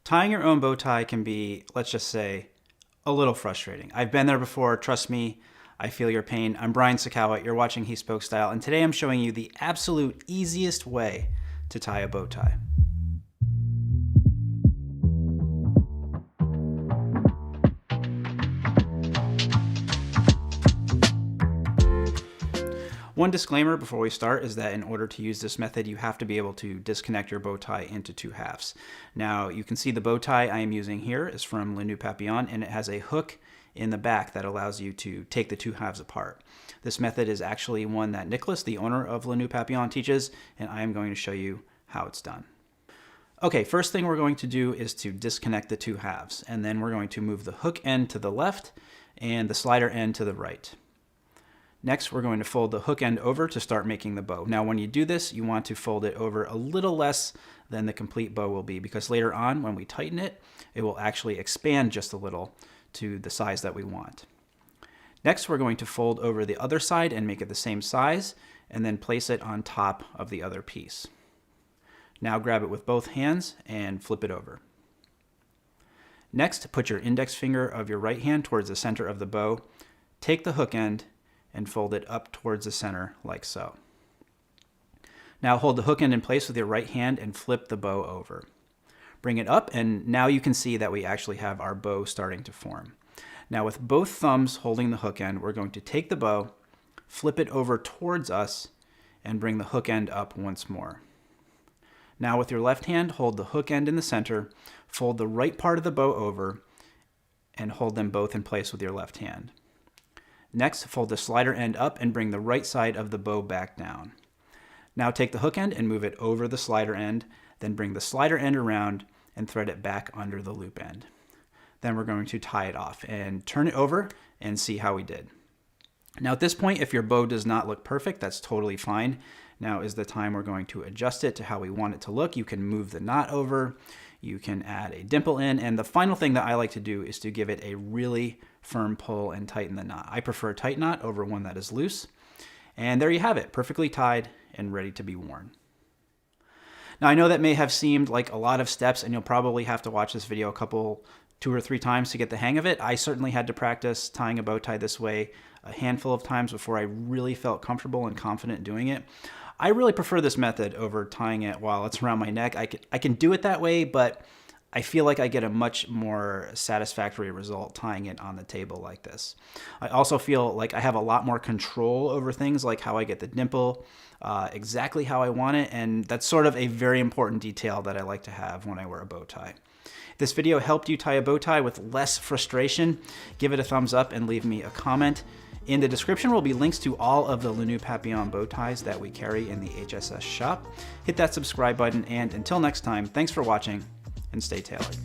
Tying your own bow tie can be, let's just say, a little frustrating. I've been there before, trust me, I feel your pain. I'm Brian Sakawa, you're watching He Spoke Style, and today I'm showing you the absolute easiest way to tie a bow tie. One disclaimer before we start is that in order to use this method, you have to be able to disconnect your bow tie into two halves. Now, you can see the bow tie I am using here is from Le Nœud Papillon, and it has a hook in the back that allows you to take the two halves apart. This method is actually one that Nicholas, the owner of Le Nœud Papillon, teaches, and I am going to show you how it's done. Okay, first thing we're going to do is to disconnect the two halves, and then we're going to move the hook end to the left and the slider end to the right. Next, we're going to fold the hook end over to start making the bow. Now, when you do this, you want to fold it over a little less than the complete bow will be, because later on, when we tighten it, it will actually expand just a little to the size that we want. Next, we're going to fold over the other side and make it the same size, and then place it on top of the other piece. Now grab it with both hands and flip it over. Next, put your index finger of your right hand towards the center of the bow, take the hook end, and fold it up towards the center like so. Now hold the hook end in place with your right hand and flip the bow over. Bring it up, and now you can see that we actually have our bow starting to form. Now with both thumbs holding the hook end, we're going to take the bow, flip it over towards us, and bring the hook end up once more. Now with your left hand, hold the hook end in the center, fold the right part of the bow over, and hold them both in place with your left hand. Next, fold the slider end up and bring the right side of the bow back down. Now take the hook end and move it over the slider end, then bring the slider end around and thread it back under the loop end. Then we're going to tie it off and turn it over and see how we did. Now at this point, if your bow does not look perfect, that's totally fine. Now is the time we're going to adjust it to how we want it to look. You can move the knot over, you can add a dimple in, and the final thing that I like to do is to give it a really firm pull and tighten the knot. I prefer a tight knot over one that is loose. And there you have it, perfectly tied and ready to be worn. Now I know that may have seemed like a lot of steps, and you'll probably have to watch this video two or three times to get the hang of it. I certainly had to practice tying a bow tie this way a handful of times before I really felt comfortable and confident doing it. I really prefer this method over tying it while it's around my neck. I can do it that way, but I feel like I get a much more satisfactory result tying it on the table like this. I also feel like I have a lot more control over things like how I get the dimple, exactly how I want it, and that's sort of a very important detail that I like to have when I wear a bow tie. If this video helped you tie a bow tie with less frustration, give it a thumbs up and leave me a comment. In the description will be links to all of the Le Nœud Papillon bow ties that we carry in the HSS shop. Hit that subscribe button, and until next time, thanks for watching and stay tailored.